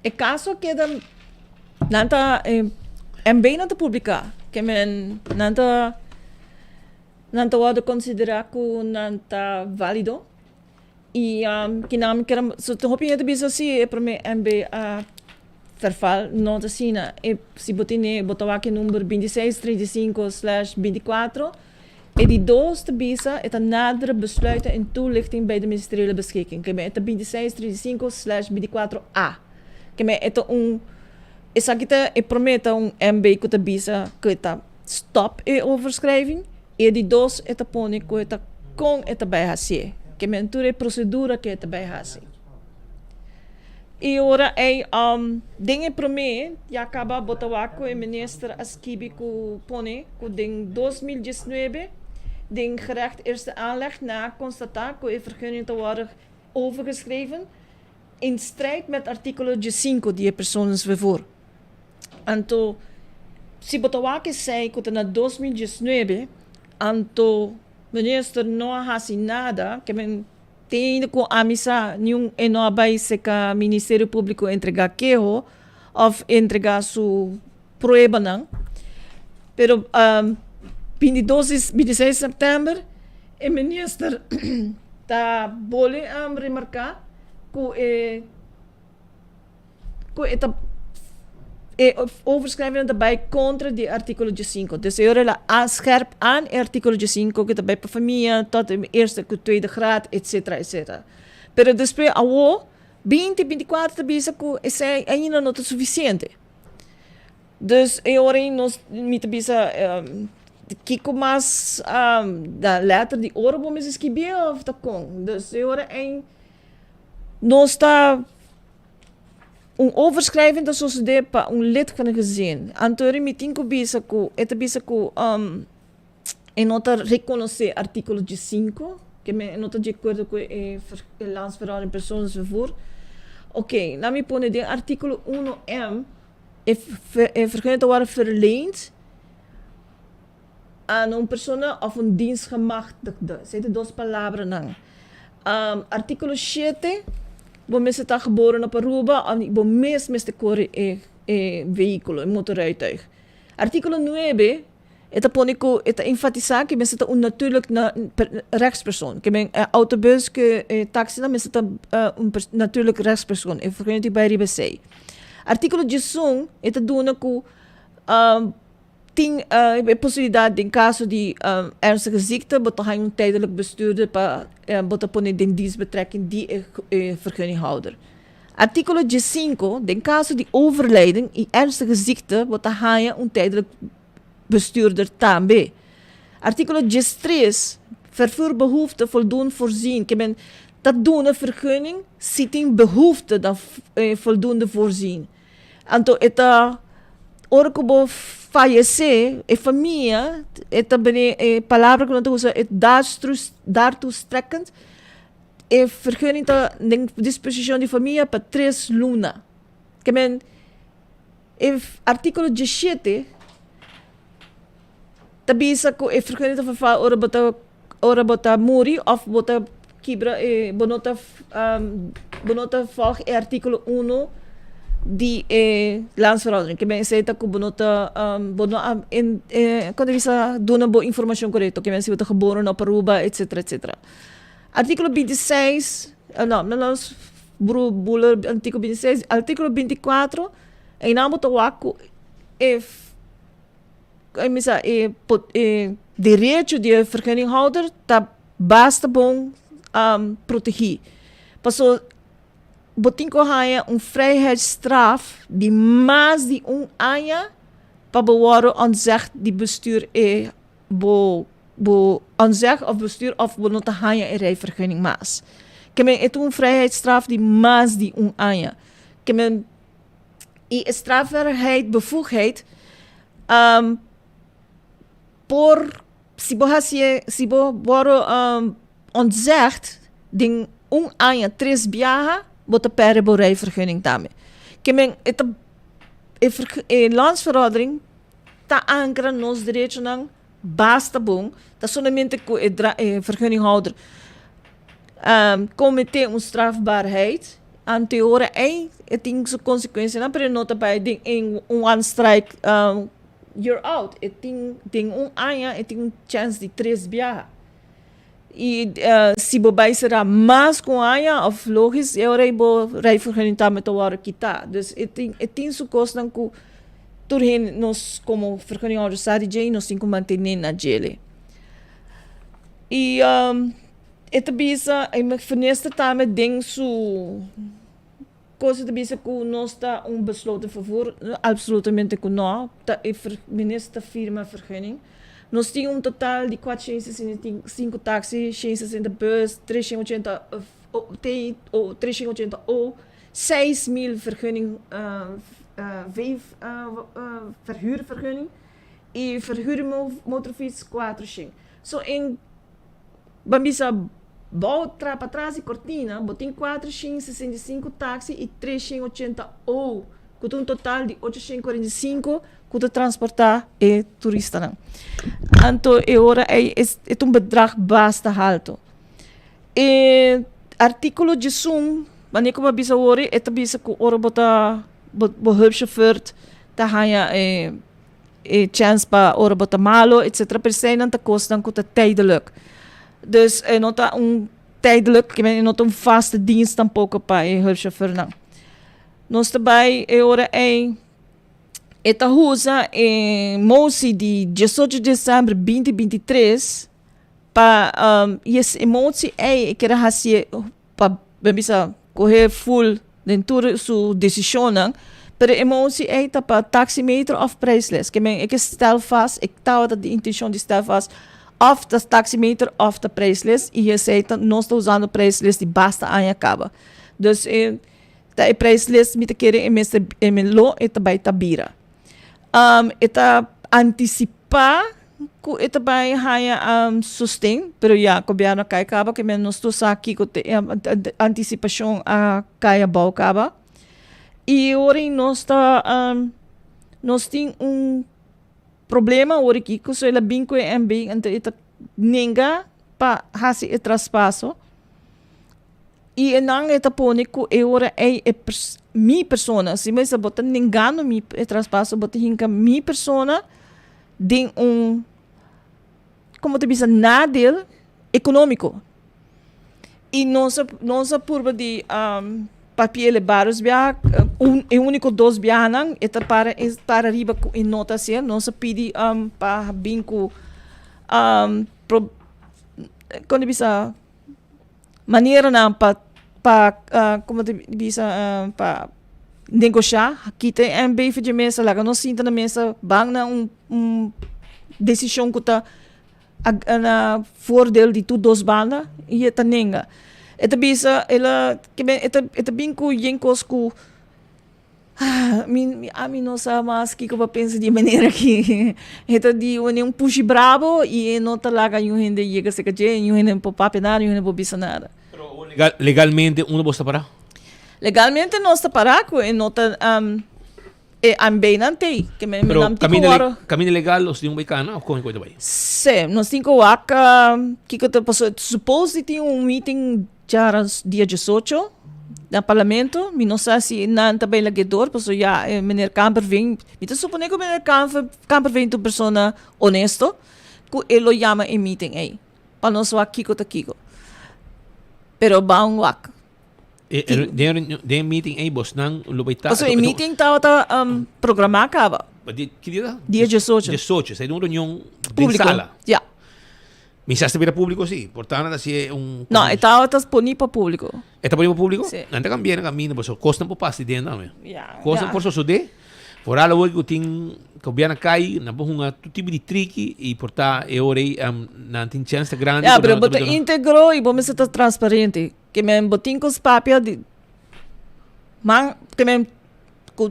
E caso que nanta é bem nanta publicar, que men nanta wado considerar que nanta válido e que nam que so te hoping de bisa si é para mim MB a verval nota sina e se botine botawa que número 2635/24 e die doos te bisa het een nadere besluiten en toelichting bij de ministeriële beschikking. Que het 2635/24A. Que het is aqui e prometa MB que te bisa que het stop e overschrijving e die doos het pone que het con het bij hasie. Que menture procedura que het bij hasie. E ora dingen promete e acaba botawaco e minister Askibi ku pone ku ding 2019 ding gerecht eerste aanleg na constatar que vergunning te worden overgeschreven in strijd met artikel 5 die persoonsvervoer. Anto si botawaco sei que na 2019 anto minister não hasi nada que men tem com a missa nenhum enobai se que Ministério Público entregar queijo ou entregar sua prueba não. Pero 26 de setembro o ministro tá bole remarcar que overschrijving daarbij contra die artikel 5. Dus je aanscherp aan artikel 5 que daarbij per familie tot de eerste, tweede graad, etc. Pero después awo 24 bisa que esse ainda não é suficiente. Dus eu nós me bisa kiko mas da letter die oren bom is escribir of da com. Dus eu nós está overschrijving dat zoals de pa lid van een gezin. Antori mi tinko bisa ku en nota reconocer artikel 5 que me nota de acordo com o landsverhouding persoonsvervoer. Oké, na mi pone de artikel 1M vergunning te worden verleend aan een persoon of een dienstgemachtigde. Zijn dos palavras nang. Artikel 7 bom está geboren op Aruba en bom mes te corre veículo, motorrijtuig. Artikel 9 het ponico het enfatizar que mensen een natuurlijk rechtspersoon. Que men autobus que taxi na mensen een natuurlijk rechtspersoon. En vergunning bij RBC. Artikel 10 het doen ko possibilidade in caso de ernstige ziekte, bota hij een tijdelijk bestuurder, bota pone den dienstbetrekking die vergunninghouder. Artikel 5, in caso de overlijden in ernstige ziekte, bota hij een tijdelijk bestuurder tambe. Artikel 3, vervoerbehoefte voldoen voorzien. Dat doen een vergunning, zitting behoefte dan voldoende voorzien. Anto eta orkobo fallecer, a família, é também a palavra que nós usamos, é daartoe strekkend, é vergunning à disposição de família para 3 lunas. Que men, artikel 17, tabisa ko é vergunning à verval, ora bota muri, of bota kibra, bonota volg, artikel 1, die landsverhouding. Que men zei dat ik quando visa doen bo informação correta, que men se wordt geboren op Aruba, etc. Artikel 26, nós buller artikel 26, artikel 24, em namo to waku direito de vergunninghouder tá basta bom proteger. Passou botinko haya vrijheidsstraf die mais de ano para bewaren onzeg die bestuur onzeg of bestuur of bonota haya rijvergunning maas. Kemen het een vrijheidsstraf die mais de ano. Kemen strafbaarheid bevoegdheid por si bo onzegd ding ano 3 biaha bota perebo rijvergunning daarmee. Que landsverhouding ta ankra nos direito nang basta bom, ta somente com vergunninghouder cometer strafbaarheid aan teorie tem sua consequência, não, pero nota para em one strike, you're out. Tem ano, tem chance de 3 viajar. E se bobai será mais com ano, of logisch, eu rei vergunning met de ware kita. Dus tem sua coisa não que turhen nós como vergunning autoridade nós tem que manter na gele. E esta bisa, eu vernesta também ding su coisa de bisa que nós está besluit a favor, absolutamente que não, tá minister firma vergunning. Nós temos total de 465 táxis, 660 bus, 380 ou 6.000 vergunning, verhuurvergunning e verhuurmotorfiets 400. So em Bambisa bouw para trás e cortina, botem 465 táxis e 380 ou com um total de 845 que transportar e turista não. Então, é um bedrag bastante alto. E artigo de Zoom, wanneer ik maar bisa horen, het bisa que ora bota hulpchauffeur, ta hanya chance pa ora bota malo, etc. Per se não ta kosten que ta tijdelijk. Dus não ta tijdelijk, que não ta vaste dienst tampoco pa hulpchauffeur não. Nós também ora esta usa motie de 18 de dezembro de 2023 para essa motie que era assim para bisa correr full dentro sua decisão não, pero a motie tá para taximeter of priceless que ik stel vast ik taal dat de intenção de stel vast of das taximeter of the priceless e essa nós está usando priceless de basta aan acaba dus tá e priceless me te querer lo eta by tabira eta antecipar que eta by haya sustain pero ya governo cai acaba que menos tu aqui que antecipação a cai bau acaba e ora nós tá nós tem problema ora aqui que so ela binco MB entre eta ninga pa hasi e traspasso e não é tapone que eu minha persona se mas bota engano mi traspasso bota hinka minha persona de como te bisa nadel econômico e nossa curva de papel vários via único dos via não é para riba em nota se nossa pedi para binco quando bisa maneira não para como te bisa para negociar aqui tem MB de mesa lá nós sinta na mesa bang na decisão que tá na voordeel de tu dos banda e eta nenga eta bisa ela que eta binco yenkos ku a mim não sabe mais que eu penso de maneira que eta de push bravo e não tá lá ganho ainda chega se que eu ainda por papenar eu ainda por bisa nada. Legalmente uno está para? Legalmente não está para que não tá bem não tem que me pero caminho legal os de bicana ou como coisa vai? Sim, nós temos que te passou supose tem meeting já dia 18 no parlamento, mi não sei se não também legador, porque já meneer Kamper vem, me te supone que meneer Kamper vem uma pessoa honesto, que ele chama em meeting aí, para nós o kiko ta kiko. Pero bang wak. De meeting aí boss nang lupaita. Porque em meeting ta programa acaba. Que dia? Dia 18. 18, sai de uma reunião de sala. Ja. Mensaje para público sí, portanto assim é não, está disponível para público. Está disponível para público? Sim. Não está bem caminho, mas custa por passe dentro, não é? Ja. Custa por só de. Por algo hoje que tem que o biana cai, na boa todo tipo de trick e portar é hora na tem chance grande. Ja, pero bota íntegro e vamos ser transparente, que me botin com os papel de man que me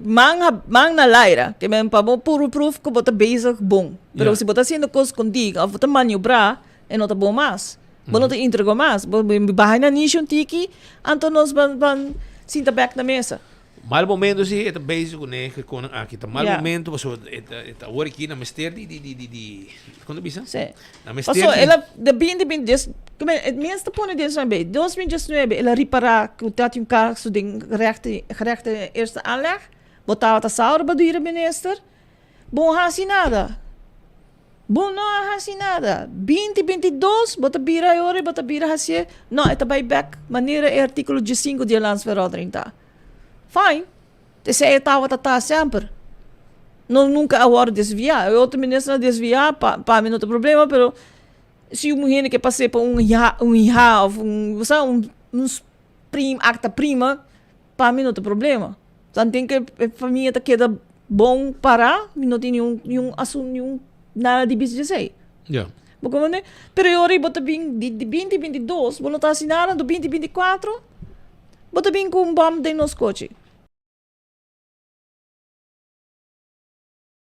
man na laira, que me pa puro proof que bota basic bom. Pero se bota sendo coisa contigo, a bota maniobrar e não tá bom mais. Bom não te entregou mais. Bahay na nation tiki, anto nós van sinta back na mesa. Mal momento sim, é basic né, que com aqui tá mal momento, passou é hora aqui na mester de quando bisa? Sim. Na mester. Passou ela de bem des Het meeste punten deze zijn bij 2019, ela reparar que dat yung carro so ding gerechte eerste aanleg, botava ta saura badira minister, bon hasi nada. Bon no hasi nada. 2022, bota bira yore, bota bira hasi, no, eta by back, maneira é artículo 15 de landsverordening ta. Fine. Te sei tava ta sempre. Não nunca agora desviar. Outro ministro desviar, para mim não tem problema, pero se uma mulher que passei por um IA ou um acta prima, para mim não tem problema. Então tem que a família queda bom para, não tem nenhum assunto, nenhum nada de business aí. Yeah. Porque pero eu bota bem de 2022, vou não estar assinando do 2024, bota bem com um bomb de nos coche.